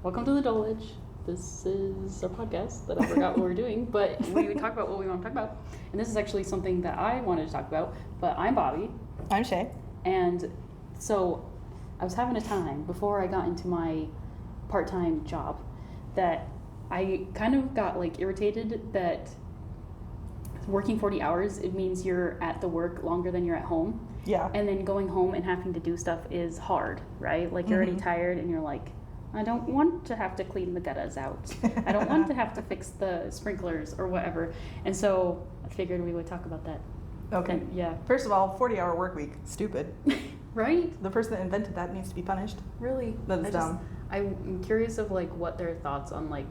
Welcome to the Dulwich. This is a podcast that I forgot what we're doing, but we talk about what we want to talk about. And this is actually something that I wanted to talk about, but I'm Bobby. I'm Shay. And so I was having a time before I got into my part-time job that I kind of got like irritated that working 40 hours, it means you're at the work longer than you're at home. Yeah. And then going home and having to do stuff is hard, right? Like you're already tired and you're like, I don't want to have to clean the gutters out. I don't want to have to fix the sprinklers or whatever. And so I figured we would talk about that. Okay. And, yeah. First of all, 40-hour work week, stupid. Right? The person that invented that needs to be punished. Really? That's dumb. I'm curious of like what their thoughts on like,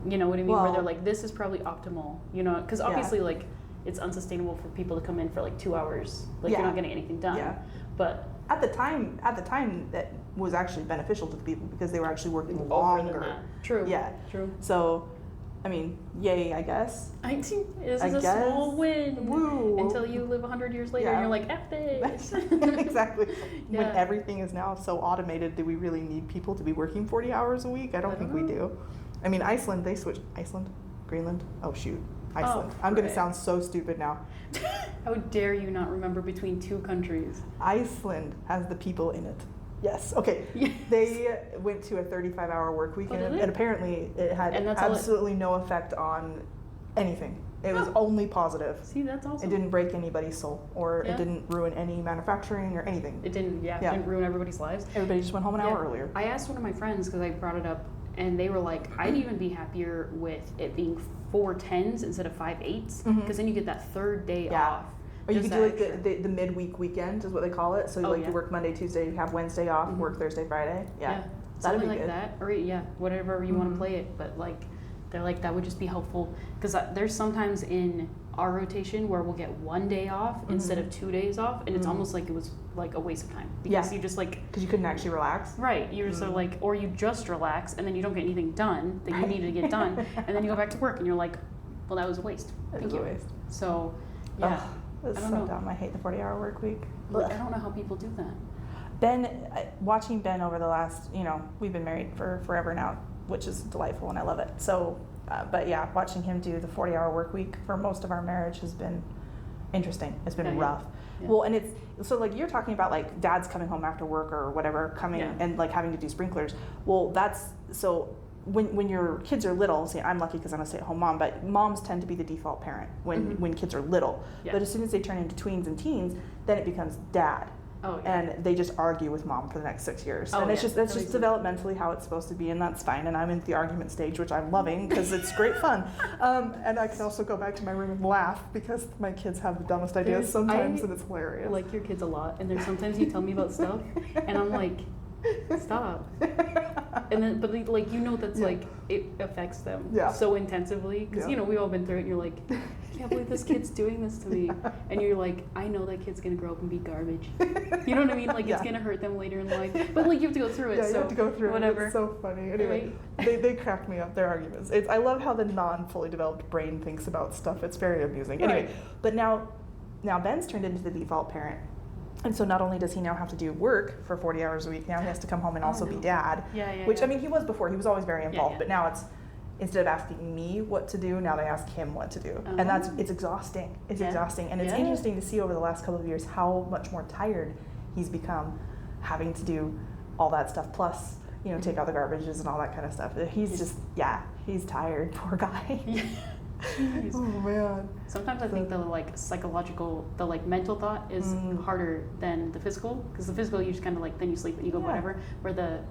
you know what I mean? Well, where they're like, this is probably optimal, you know? Because obviously like it's unsustainable for people to come in for like 2 hours. Like you're not getting anything done. Yeah. But at the time that was actually beneficial to the people because they were actually working longer. True. Yeah. True. So, I mean, yay, I guess. I think this is a small win. Woo. Until you live 100 years later and you're like, F this. Exactly. When everything is now so automated, do we really need people to be working 40 hours a week? I don't think we do. I mean, Iceland, they switched. Iceland? Greenland? Oh, shoot. Iceland. I'm going to sound so stupid now. How dare you not remember between two countries? Iceland has the people in it. Yes. Okay. Yes. They went to a 35-hour work week, and apparently it had absolutely no effect on anything. It was only positive. See, that's awesome. It didn't break anybody's soul, or it didn't ruin any manufacturing or anything. It didn't, it didn't ruin everybody's lives. Everybody just went home an hour earlier. I asked one of my friends, because I brought it up, and they were like, I'd even be happier with it being 4 10s instead of 5 8s, because then you get that third day off. Or you could do like the midweek weekend is what they call it. So you work Monday, Tuesday, you have Wednesday off, work Thursday, Friday. Yeah. That'd be like good. that. Or whatever you want to play it. But like, they're like, that would just be helpful. Because there's sometimes in our rotation where we'll get 1 day off instead of 2 days off. And it's almost like it was like a waste of time. Because you just like... Because you couldn't actually relax. Right. You're so like, or you just relax and then you don't get anything done that you needed to get done. And then you go back to work and you're like, well, that was a waste. Thank you. A waste. So, yeah. That's so dumb. I hate the 40-hour work week. Like, I don't know how people do that. Watching Ben over the last, we've been married for forever now, which is delightful and I love it. So, but yeah, watching him do the 40-hour work week for most of our marriage has been interesting. It's been rough. Yeah. Well, and it's, so like you're talking about like dads coming home after work or whatever, coming and like having to do sprinklers. Well, that's, so when your kids are little, see, I'm lucky because I'm a stay-at-home mom, but moms tend to be the default parent when kids are little. Yeah. But as soon as they turn into tweens and teens, then it becomes dad. Oh, yeah. And they just argue with mom for the next 6 years. And that's just developmentally how it's supposed to be, and that's fine. And I'm in the argument stage, which I'm loving because it's great fun. And I can also go back to my room and laugh because my kids have the dumbest ideas sometimes, and it's hilarious. I like your kids a lot, and there's sometimes you tell me about stuff, and I'm like, stop. And then, but like, that's like, it affects them so intensively because we've all been through it and you're like, I can't believe this kid's doing this to me. And you're like, I know that kid's gonna grow up and be garbage. You know what I mean? Like it's gonna hurt them later in life, but like you have to go through it. Yeah, you have to go through whatever. It's so funny. Anyway, they crack me up, their arguments. I love how the non-fully developed brain thinks about stuff. It's very amusing. Anyway, but now Ben's turned into the default parent. And so not only does he now have to do work for 40 hours a week, now he has to come home and also be dad. Which, I mean, he was before. He was always very involved. But now it's, instead of asking me what to do, now they ask him what to do. And it's exhausting. It's exhausting. And it's interesting to see over the last couple of years how much more tired he's become having to do all that stuff. Plus, take out the garbages and all that kind of stuff. He's just, he's tired. Poor guy. Jeez. Oh man. Sometimes I think the mental thought is harder than the physical, because the physical you just kind of like, then you sleep and you go whatever. Where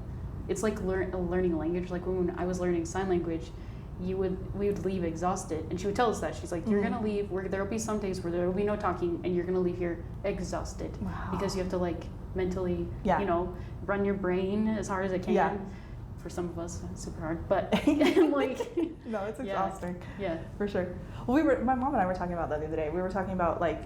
it's like learning a language. Like when I was learning sign language, we would leave exhausted, and she would tell us that she's like, you're gonna leave. There'll be some days where there will be no talking, and you're gonna leave here exhausted because you have to like mentally, run your brain as hard as it can. Yeah. For some of us, it's super hard, but like, no, it's exhausting. Yeah, for sure. Well, my mom and I were talking about that the other day. We were talking about like,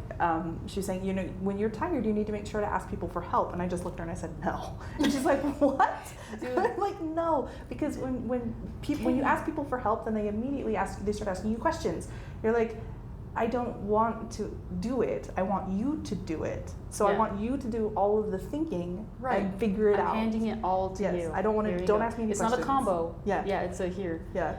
she was saying, when you're tired, you need to make sure to ask people for help. And I just looked at her and I said, no. And she's like, what? Dude. I'm like, no, because when you ask people for help, then they immediately start asking you questions. You're like, I don't want to do it. I want you to do it. So I Yeah. want you to do all of the thinking Right. and figure it I'm out. handing it all to Yes, you. I don't want There to. you Don't go. ask me any It's questions. not a combo. Yeah. Yeah, it's a here. Yeah.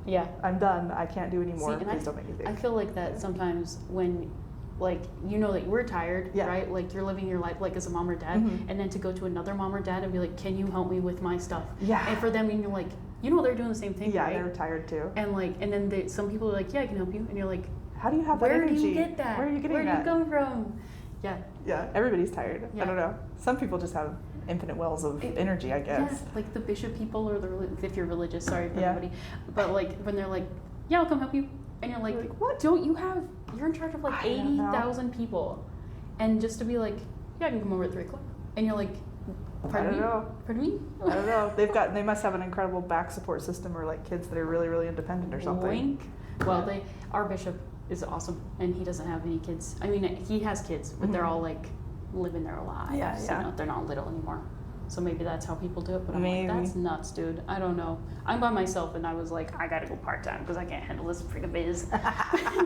Yeah. I'm done. I can't do See, anymore. and Please don't make me think. I feel like that sometimes when, like, you know that we're tired, Yeah. right? Like, you're living your life like as a mom or dad, Mhm. and then to go to another mom or dad and be like, can you help me with my stuff? Yeah. And for them, and you're like, you know, they're doing the same thing, Yeah, right? they're tired too. And like, and then some people are like, yeah, I can help you, and you're like, How do you have that where energy? do you get that? Where are you getting Where do that? you come from? Yeah. Yeah, everybody's tired. Yeah. I don't know. Some people just have infinite wells of energy, I guess. Yeah, like the bishop people or if you're religious, sorry for Yeah. everybody, but like when they're like, yeah, I'll come help you, and you're like, You're like, what? Don't you have? You're in charge of like I don't know. 80,000 people, and just to be like, yeah, I can come over at 3 o'clock, and you're like, pardon I don't me? know. Pardon me? I don't know. They must have an incredible back support system, or like kids that are really, really independent or something. Wink. Well, Yeah. our bishop is awesome, and he doesn't have any kids. I mean, he has kids, but they're Mhm. all like living their lives. Yeah, yeah. You know, they're not little anymore. So maybe that's how people do it. But I'm Maybe. like, that's nuts, dude. I don't know. I'm by myself, and I was like, I gotta go part time because I can't handle this freaking biz.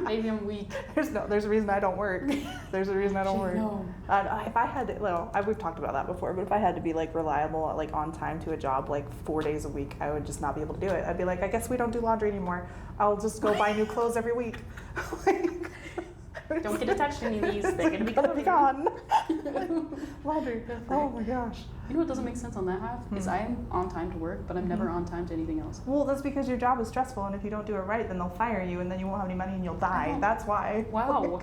Maybe I'm weak. There's a reason I don't work. There's a reason I don't work. No. If I had to, we've talked about that before, but if I had to be like reliable, like on time to a job, like 4 days a week, I would just not be able to do it. I'd be like, I guess we don't do laundry anymore. I'll just go buy new clothes every week. Don't get attached to any of these. They're gonna be gone. Laundry. Oh my gosh. You know what doesn't make sense on that half is I'm on time to work, but I'm never on time to anything else. Well, that's because your job is stressful, and if you don't do it right, then they'll fire you, and then you won't have any money, and you'll die. Oh. That's why. Wow.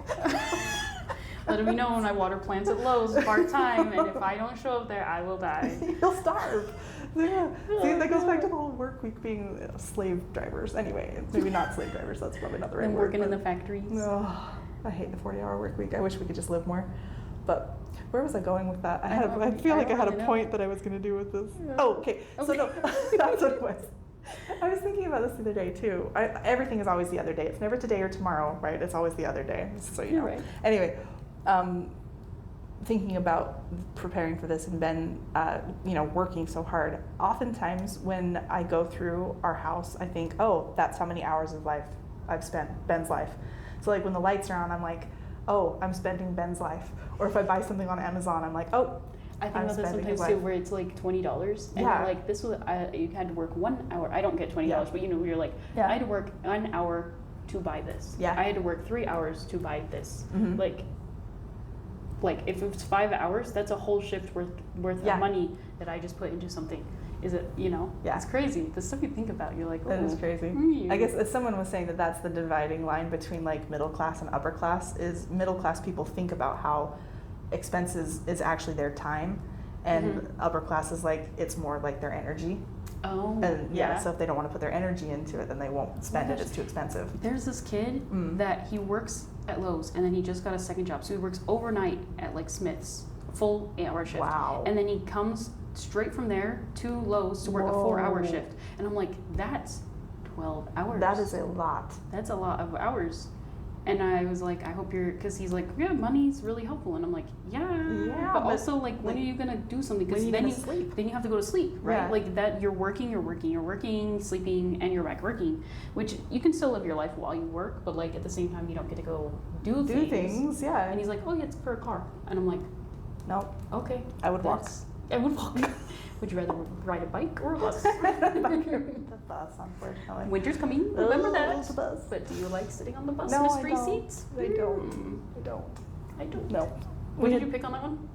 Let it be known I water plants at Lowe's part time, and if I don't show up there, I will die. You'll starve. Yeah. See, that goes back to the whole work week being slave drivers. Anyway, maybe not slave drivers. That's probably not the right And word. working in the but- factories. Oh, I hate the 40-hour work week. I wish we could just live more. But where was I going with that? I don't I feel like I had a really know. point that I was going to do with this. Yeah. Oh, okay. So no, Okay. that's what it was. I was thinking about this the other day too. Everything is always the other day. It's never today or tomorrow, right? It's always the other day. So you You're know. right. Anyway, thinking about preparing for this and Ben, working so hard. Oftentimes when I go through our house, I think, oh, that's how many hours of life I've spent, Ben's life. So like when the lights are on, I'm like, oh, I'm spending Ben's life. Or if I buy something on Amazon, I'm like, oh, I think I'm about that spending his sometimes too, life. where it's like $20, and Yeah. you're like, this was you had to work 1 hour. I don't get $20, Yeah. but you're like, Yeah. I had to work 1 hour to buy this. Yeah. I had to work 3 hours to buy this. Mhm. Like if it's 5 hours, that's a whole shift worth Yeah. of money that I just put into something. Is it, Yeah. It's crazy. The stuff you think about, you're like, oh. That is crazy. I guess as someone was saying that's the dividing line between like middle class and upper class is middle class people think about how expenses is actually their time, and upper class is like it's more like their energy. Oh, And so if they don't want to put their energy into it, then they won't spend it. It's too expensive. There's this kid that he works at Lowe's, and then he just got a second job. So he works overnight at like Smith's, full 8-hour shift. Wow. And then he comes straight from there to Lowe's to work a 4-hour Whoa. shift. And I'm like, that's 12 hours. That is a lot. That's a lot of hours. And I was like, I hope you're, because he's like, yeah, money's really helpful. And I'm like, yeah. Yeah, But but, also, like, when are you going to do something? Because when are you then gonna sleep? then you have to go to sleep, right? Yeah. Like that, you're working, sleeping, and you're back working. Which you can still live your life while you work, but like at the same time, you don't get to go do things. Yeah. And he's like, oh yeah, it's for a car. And I'm like, Nope. okay. I would walk. I would walk. Would you rather ride a bike or a bus? The bus, unfortunately. Winter's coming. Remember Oh, that. the bus. But do you like sitting on the bus No, with I free don't. seats? I don't. I don't. I don't. No. What did you pick on that one?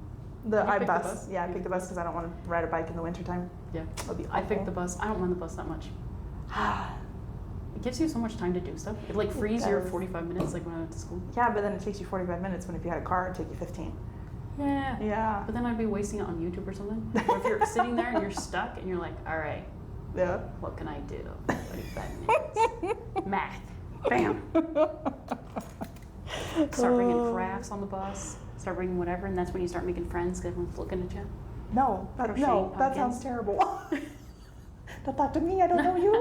The Did you I pick the bus. bus? Yeah, I picked the bus because I don't want to ride a bike in the wintertime. Yeah. That'd be I picked awful. the bus. I don't mind the bus that much. It gives you so much time to do stuff. It like frees your does. 45 minutes, like when I went to school. Yeah, but then it takes you 45 minutes when if you had a car, it'd take you 15. Yeah. Yeah. But then I'd be wasting it on YouTube or something. Or if you're sitting there and you're stuck and you're like, all right, Yeah. what can I do? 45 minutes. Math. Bam. Start bringing crafts on the bus. Start bringing whatever, and that's when you start making friends because everyone's looking at you. No, Crocheting that sounds pumpkins. terrible. Don't talk to me. I don't know you.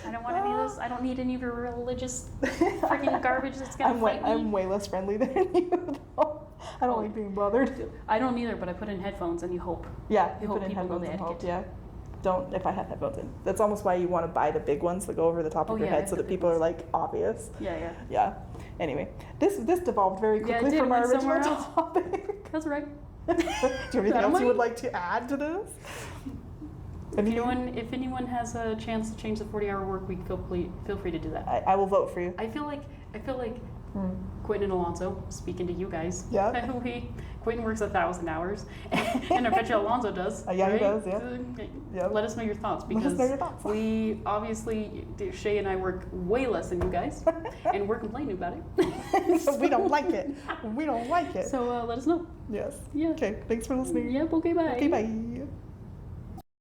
I don't want any of this. I don't need any of your religious freaking garbage that's gonna fight me. I'm way less friendly than you. Though. I don't like being bothered. I don't either, but I put in headphones and you hope. Yeah, I you hope put in people know headphones the and hope. etiquette. Yeah. Don't if I have headphones in. That's almost why you want to buy the big ones that go over the top Oh, of your yeah, I head so have that the big people are ones. like obvious. Yeah, yeah. Yeah. Anyway, this devolved very Yeah, it quickly did. from It our went original somewhere else. topic. That's right. Do you have anything else you would like to add to this? If anyone has a chance to change the 40-hour work week, feel free to do that. I will vote for you. I feel like Quentin and Alonso, speaking to you guys. Yeah. Quentin works 1,000 hours, and I bet you Alonso does. Yeah, he right? does, yeah. Yep. Let us know your thoughts, Let us because know your thoughts. we obviously, Shay and I work way less than you guys, and we're complaining about it. So we don't like it. We don't like it. So let us know. Yes. Yeah. Okay, thanks for listening. Yep, okay, bye. Okay, bye.